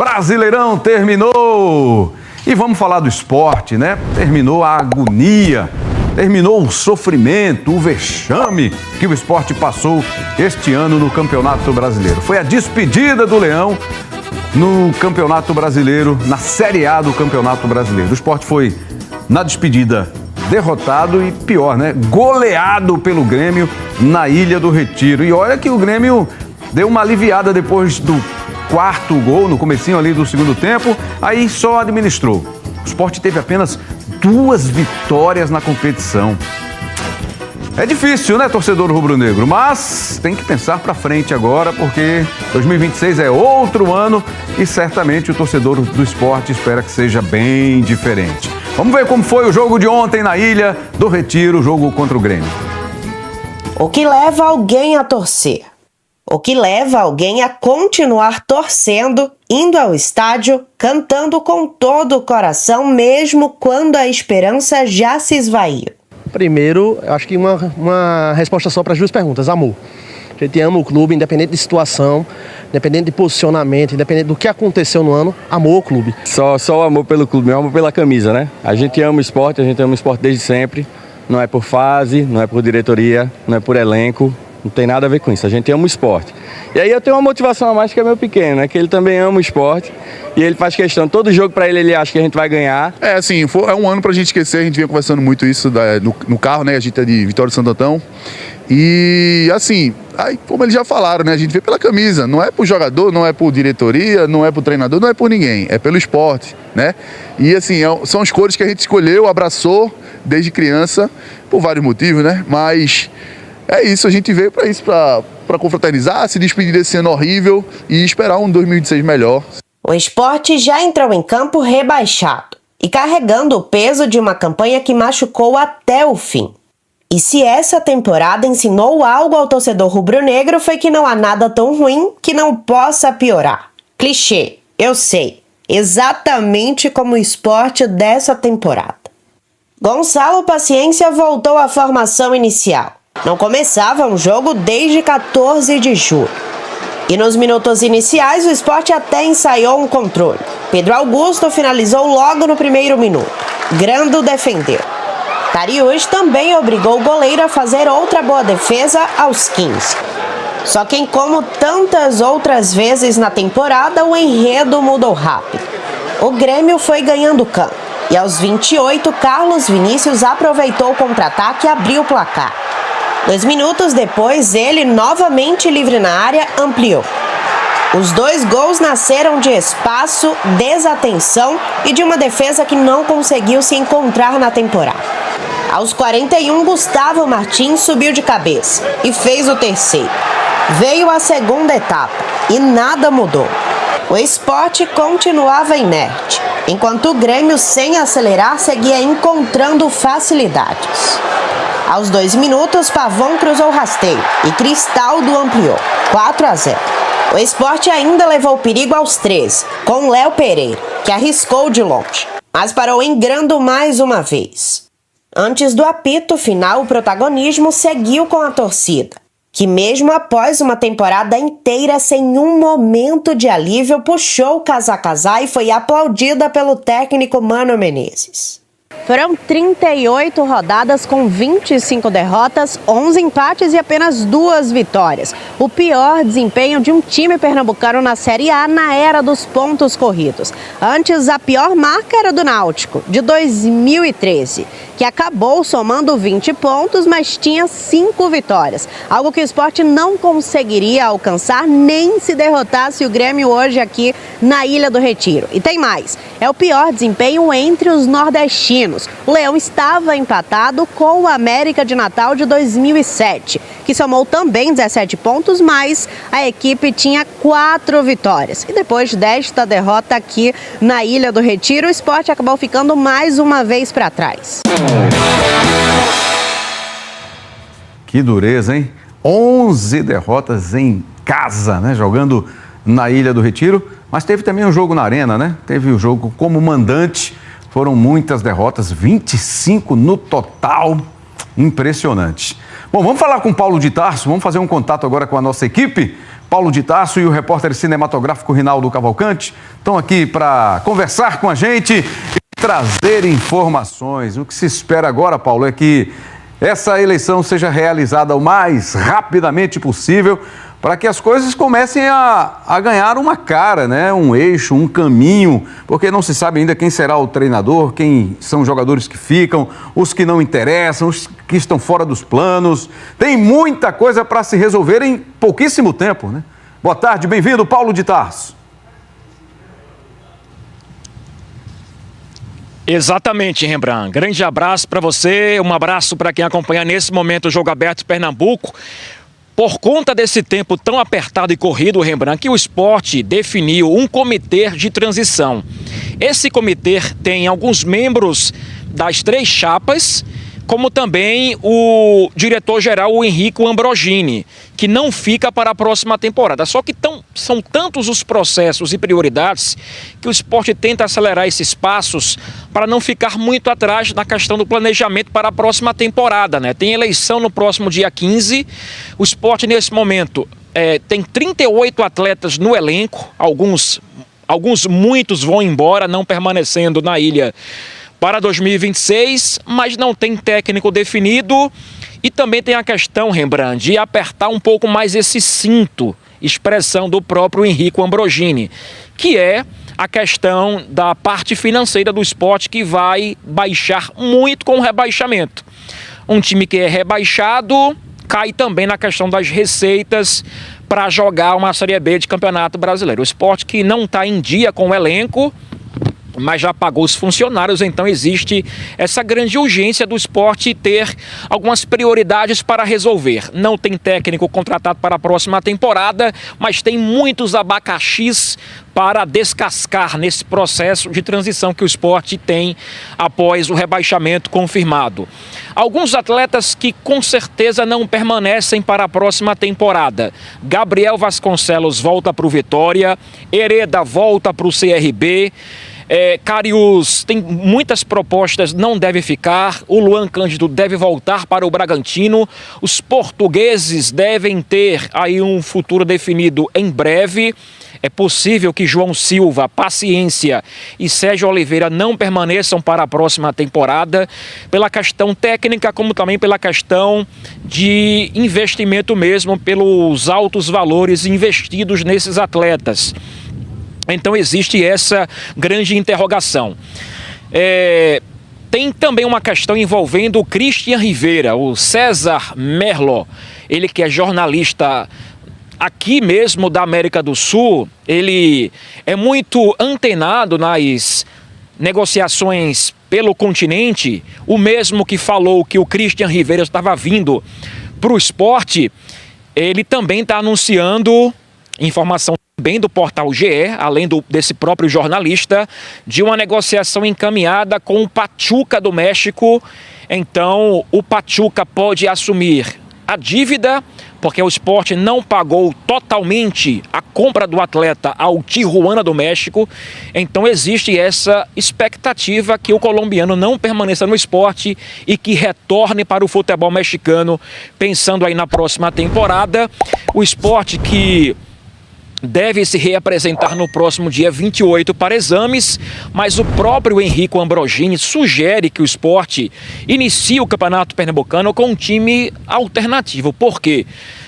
Brasileirão terminou! E vamos falar do esporte, né? Terminou a agonia, terminou o sofrimento, o vexame que o esporte passou este ano no Campeonato Brasileiro. Foi a despedida do Leão no Campeonato Brasileiro, na Série A do Campeonato Brasileiro. O esporte foi, na despedida, derrotado e pior, né? Goleado pelo Grêmio na Ilha do Retiro. E olha que o Grêmio deu uma aliviada depois do quarto gol, no comecinho ali do segundo tempo, aí só administrou. O esporte teve apenas 2 vitórias na competição. É difícil, né, torcedor rubro-negro? Mas tem que pensar pra frente agora, porque 2026 é outro ano e certamente o torcedor do esporte espera que seja bem diferente. Vamos ver como foi o jogo de ontem na Ilha do Retiro, o jogo contra o Grêmio. O que leva alguém a torcer? O que leva alguém a continuar torcendo, indo ao estádio, cantando com todo o coração, mesmo quando a esperança já se esvaiu? Primeiro, acho que uma resposta só para as 2 perguntas. Amor. A gente ama o clube, independente de situação, independente de posicionamento, independente do que aconteceu no ano, amou o clube. Só o amor pelo clube, mesmo amor pela camisa, né? A gente ama o esporte desde sempre. Não é por fase, não é por diretoria, não é por elenco. Não tem nada a ver com isso, a gente ama o esporte. E aí eu tenho uma motivação a mais que é meu pequeno, né? Que ele também ama o esporte e ele faz questão, todo jogo pra ele acha que a gente vai ganhar. É assim, é um ano pra gente esquecer, a gente vinha conversando muito isso no carro, né? A gente é de Vitória de Santo Antão. E assim, como eles já falaram, né? A gente vê pela camisa, não é por jogador, não é por diretoria, não é por treinador, não é por ninguém, é pelo esporte, né? E assim, são as cores que a gente escolheu, abraçou desde criança, por vários motivos, né? Mas é isso, a gente veio para isso, para confraternizar, se despedir desse ano horrível e esperar um 2026 melhor. O esporte já entrou em campo rebaixado e carregando o peso de uma campanha que machucou até o fim. E se essa temporada ensinou algo ao torcedor rubro-negro foi que não há nada tão ruim que não possa piorar. Clichê, eu sei, exatamente como o esporte dessa temporada. Gonçalo Paciência voltou à formação inicial. Não começava um jogo desde 14 de julho. E nos minutos iniciais, o esporte até ensaiou um controle. Pedro Augusto finalizou logo no primeiro minuto. Grando defendeu. Cariús também obrigou o goleiro a fazer outra boa defesa aos 15. Só que, como tantas outras vezes na temporada, o enredo mudou rápido. O Grêmio foi ganhando campo. E aos 28, Carlos Vinícius aproveitou o contra-ataque e abriu o placar. 2 minutos depois, ele, novamente livre na área, ampliou. Os 2 gols nasceram de espaço, desatenção e de uma defesa que não conseguiu se encontrar na temporada. Aos 41, Gustavo Martins subiu de cabeça e fez o terceiro. Veio a segunda etapa e nada mudou. O esporte continuava inerte, enquanto o Grêmio, sem acelerar, seguia encontrando facilidades. Aos 2 minutos, Pavão cruzou rasteiro e Cristaldo ampliou, 4-0. O esporte ainda levou perigo aos 13, com Léo Pereira, que arriscou de longe, mas parou em Grando mais uma vez. Antes do apito final, o protagonismo seguiu com a torcida, que mesmo após uma temporada inteira sem um momento de alívio, puxou o casacazá e foi aplaudida pelo técnico Mano Menezes. Foram 38 rodadas com 25 derrotas, 11 empates e apenas 2 vitórias. O pior desempenho de um time pernambucano na Série A na era dos pontos corridos. Antes, a pior marca era do Náutico, de 2013, que acabou somando 20 pontos, mas tinha 5 vitórias. Algo que o esporte não conseguiria alcançar nem se derrotasse o Grêmio hoje aqui na Ilha do Retiro. E tem mais, é o pior desempenho entre os nordestinos. O Leão estava empatado com o América de Natal de 2007, que somou também 17 pontos, mas a equipe tinha 4 vitórias. E depois desta derrota aqui na Ilha do Retiro, o esporte acabou ficando mais uma vez para trás. Que dureza, hein? 11 derrotas em casa, né? Jogando na Ilha do Retiro. Mas teve também um jogo na Arena, né? Teve o jogo como mandante. Foram muitas derrotas, 25 no total. Impressionante. Bom, vamos falar com o Paulo de Tarso. Vamos fazer um contato agora com a nossa equipe Paulo de Tarso e o repórter cinematográfico Rinaldo Cavalcante estão aqui para conversar com a gente e trazer informações. O que se espera agora, Paulo, é que essa eleição seja realizada o mais rapidamente possível para que as coisas comecem a ganhar uma cara, né? Um eixo, um caminho, porque não se sabe ainda quem será o treinador, quem são os jogadores que ficam, os que não interessam, os que estão fora dos planos. Tem muita coisa para se resolver em pouquíssimo tempo, né? Boa tarde, bem-vindo, Paulo de Tarso. Exatamente, Rembrandt. Grande abraço para você, um abraço para quem acompanha nesse momento o Jogo Aberto Pernambuco. Por conta desse tempo tão apertado e corrido, Rembrandt, que o esporte definiu um comitê de transição. Esse comitê tem alguns membros das 3 chapas, como também o diretor-geral, o Henrique Ambrogini, que não fica para a próxima temporada. Só que são tantos os processos e prioridades que o esporte tenta acelerar esses passos para não ficar muito atrás na questão do planejamento para a próxima temporada, né? Tem eleição no próximo dia 15. O esporte, nesse momento, tem 38 atletas no elenco. Muitos vão embora, não permanecendo na ilha para 2026, mas não tem técnico definido. E também tem a questão, Rembrandt, de apertar um pouco mais esse cinto, expressão do próprio Henrique Ambrogini, que é a questão da parte financeira do esporte, que vai baixar muito com o rebaixamento. Um time que é rebaixado cai também na questão das receitas para jogar uma Série B de Campeonato Brasileiro. O esporte que não está em dia com o elenco, mas já pagou os funcionários, então existe essa grande urgência do esporte ter algumas prioridades para resolver. Não tem técnico contratado para a próxima temporada, mas tem muitos abacaxis para descascar nesse processo de transição que o esporte tem após o rebaixamento confirmado. Alguns atletas que com certeza não permanecem para a próxima temporada. Gabriel Vasconcelos volta para o Vitória, Hereda volta para o CRB, Cariús tem muitas propostas, não deve ficar. O Luan Cândido deve voltar para o Bragantino. Os portugueses devem ter aí um futuro definido em breve. É possível que João Silva, Paciência e Sérgio Oliveira não permaneçam para a próxima temporada, pela questão técnica, como também pela questão de investimento mesmo, pelos altos valores investidos nesses atletas. Então existe essa grande interrogação. Tem também uma questão envolvendo o Christian Rivera, o César Merlo, ele que é jornalista aqui mesmo da América do Sul. Ele é muito antenado nas negociações pelo continente, o mesmo que falou que o Christian Rivera estava vindo para o esporte. Ele também está anunciando informação bem do portal GE, além desse próprio jornalista, de uma negociação encaminhada com o Pachuca do México. Então, o Pachuca pode assumir a dívida, porque o esporte não pagou totalmente a compra do atleta ao Tijuana do México. Então, existe essa expectativa que o colombiano não permaneça no esporte e que retorne para o futebol mexicano, pensando aí na próxima temporada. O esporte que deve se reapresentar no próximo dia 28 para exames, mas o próprio Henrique Ambrogini sugere que o esporte inicie o Campeonato Pernambucano com um time alternativo. Por quê?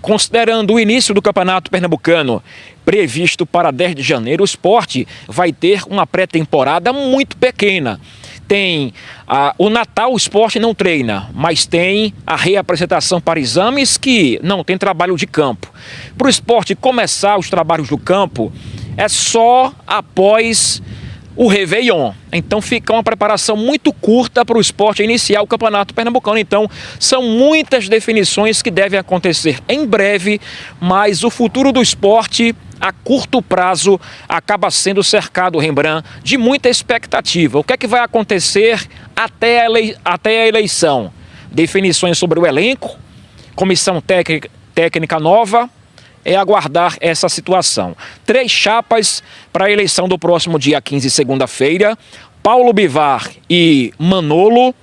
Considerando o início do Campeonato Pernambucano previsto para 10 de janeiro, o esporte vai ter uma pré-temporada muito pequena. Tem o Natal, o esporte não treina, mas tem a reapresentação para exames, que não tem trabalho de campo. Para o esporte começar os trabalhos do campo é só após o Réveillon. Então fica uma preparação muito curta para o esporte iniciar o Campeonato Pernambucano. Então são muitas definições que devem acontecer em breve, mas o futuro do esporte a curto prazo acaba sendo cercado, Rembrandt, de muita expectativa. O que é que vai acontecer até a eleição? Definições sobre o elenco, comissão técnica nova. É aguardar essa situação. 3 chapas para a eleição do próximo dia 15, segunda-feira. Paulo Bivar e Manolo.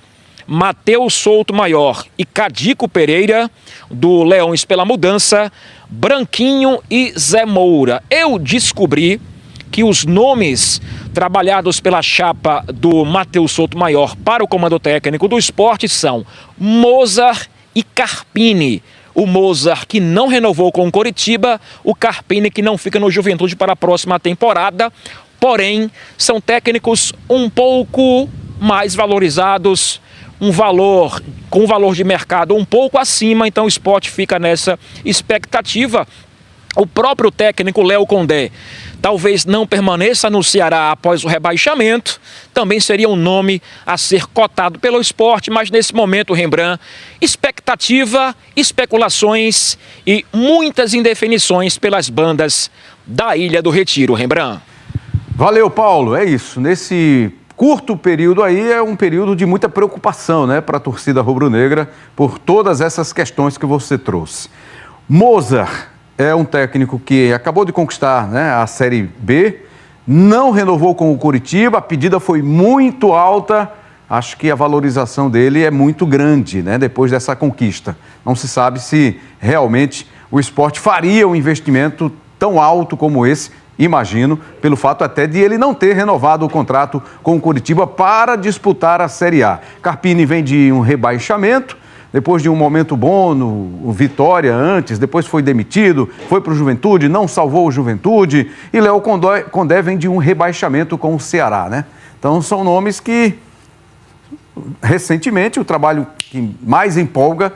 Matheus Souto Maior e Cadico Pereira, do Leões pela Mudança, Branquinho e Zé Moura. Eu descobri que os nomes trabalhados pela chapa do Matheus Souto Maior para o comando técnico do Sport são Mozart e Carpini. O Mozart, que não renovou com o Coritiba, o Carpini, que não fica no Juventude para a próxima temporada. Porém, são técnicos um pouco mais valorizados, com um valor de mercado um pouco acima, então o Sport fica nessa expectativa. O próprio técnico Léo Condé talvez não permaneça no Ceará após o rebaixamento, também seria um nome a ser cotado pelo Sport, mas nesse momento, Rembrandt, expectativa, especulações e muitas indefinições pelas bandas da Ilha do Retiro, Rembrandt. Valeu, Paulo. É isso. Nesse curto período aí é um período de muita preocupação, né, para a torcida rubro-negra por todas essas questões que você trouxe. Mozart é um técnico que acabou de conquistar, né, a Série B, não renovou com o Coritiba, a pedida foi muito alta, acho que a valorização dele é muito grande, né, depois dessa conquista. Não se sabe se realmente o Sport faria um investimento tão alto como esse, imagino, pelo fato até de ele não ter renovado o contrato com o Coritiba para disputar a Série A. Carpini vem de um rebaixamento, depois de um momento bom no Vitória antes, depois foi demitido, foi para o Juventude, não salvou o Juventude, e Léo Condé vem de um rebaixamento com o Ceará, né? Então são nomes que, recentemente, o trabalho que mais empolga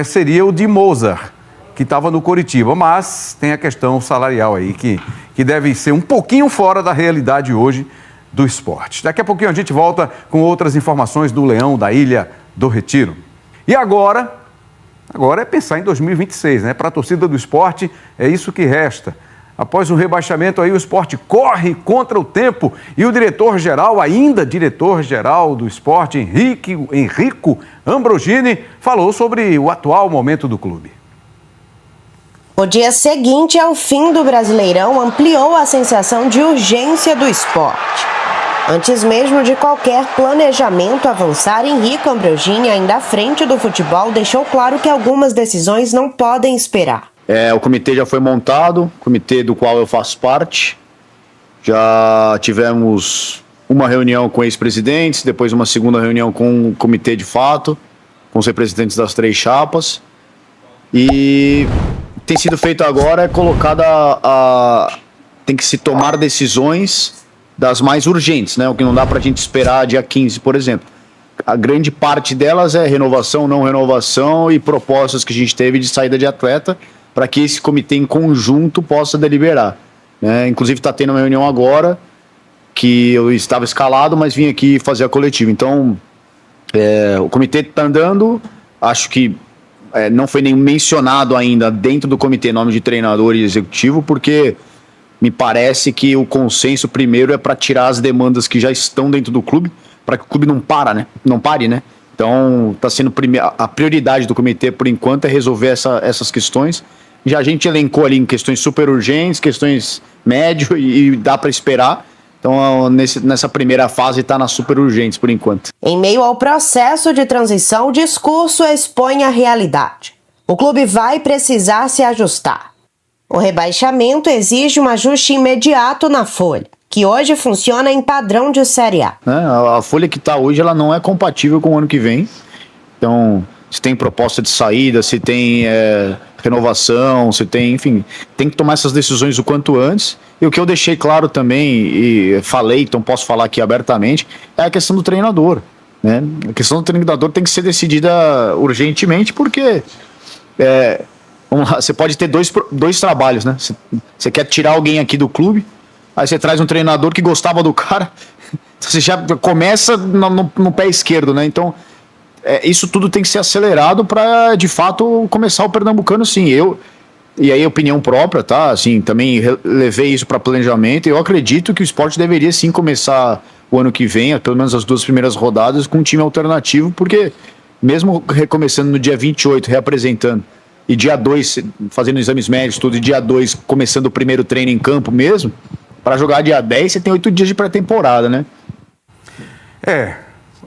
seria o de Mozart, que estava no Coritiba, mas tem a questão salarial aí, que deve ser um pouquinho fora da realidade hoje do Sport. Daqui a pouquinho a gente volta com outras informações do Leão da Ilha do Retiro. E agora é pensar em 2026, né? Para a torcida do Sport é isso que resta. Após o rebaixamento aí, o Sport corre contra o tempo e o diretor-geral, ainda diretor-geral do Sport, Henrico Ambrogini, falou sobre o atual momento do clube. O dia seguinte ao fim do Brasileirão ampliou a sensação de urgência do Sport. Antes mesmo de qualquer planejamento avançar, Henrico Ambrogini, ainda à frente do futebol, deixou claro que algumas decisões não podem esperar. O comitê já foi montado, comitê do qual eu faço parte. Já tivemos uma reunião com ex-presidentes, depois uma segunda reunião com o comitê de fato, com os representantes das 3 chapas. E tem sido feito agora, tem que se tomar decisões das mais urgentes, né? O que não dá pra gente esperar dia 15, por exemplo. A grande parte delas é renovação, não renovação e propostas que a gente teve de saída de atleta para que esse comitê em conjunto possa deliberar, né? Inclusive está tendo uma reunião agora que eu estava escalado, mas vim aqui fazer a coletiva. Então, o comitê está andando, acho que não foi nem mencionado ainda dentro do comitê nome de treinador e executivo, porque me parece que o consenso primeiro é para tirar as demandas que já estão dentro do clube, para que o clube não pare, né? Então, está sendo a prioridade do comitê, por enquanto, é resolver essas questões. Já a gente elencou ali em questões super urgentes, questões médio e dá para esperar. Então, nessa primeira fase, está nas super urgentes, por enquanto. Em meio ao processo de transição, o discurso expõe a realidade. O clube vai precisar se ajustar. O rebaixamento exige um ajuste imediato na folha, que hoje funciona em padrão de Série A. A folha que está hoje ela não é compatível com o ano que vem. Então, se tem proposta de saída, se tem renovação, se tem, enfim, tem que tomar essas decisões o quanto antes. E o que eu deixei claro também, e falei, então posso falar aqui abertamente, é a questão do treinador, né? A questão do treinador tem que ser decidida urgentemente, porque vamos lá, você pode ter dois trabalhos, né? Você quer tirar alguém aqui do clube, aí você traz um treinador que gostava do cara, você já começa no pé esquerdo, né? Então, isso tudo tem que ser acelerado para, de fato, começar o Pernambucano, sim. E aí, opinião própria, tá? Assim, também levei isso para planejamento. Eu acredito que o Sport deveria, sim, começar o ano que vem, pelo menos as 2 primeiras rodadas, com um time alternativo, porque mesmo recomeçando no dia 28, reapresentando, e dia 2, fazendo exames médicos, tudo, e dia 2, começando o primeiro treino em campo mesmo, para jogar dia 10, você tem 8 dias de pré-temporada, né?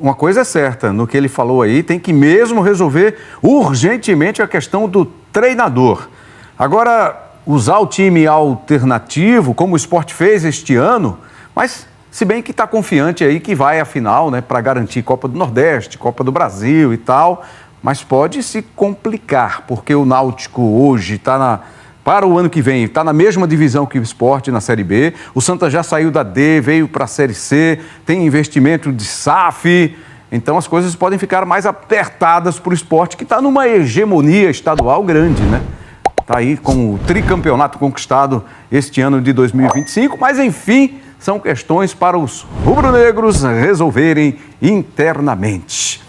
uma coisa é certa, no que ele falou aí, tem que mesmo resolver urgentemente a questão do treinador. Agora, usar o time alternativo, como o Sport fez este ano, mas se bem que está confiante aí que vai à final, né, para garantir Copa do Nordeste, Copa do Brasil e tal, mas pode se complicar, porque o Náutico hoje está para o ano que vem, está na mesma divisão que o Sport na Série B, o Santa já saiu da D, veio para a Série C, tem investimento de SAF, então as coisas podem ficar mais apertadas para o Sport, que está numa hegemonia estadual grande, né? Está aí com o tricampeonato conquistado este ano de 2025, mas enfim, são questões para os rubro-negros resolverem internamente.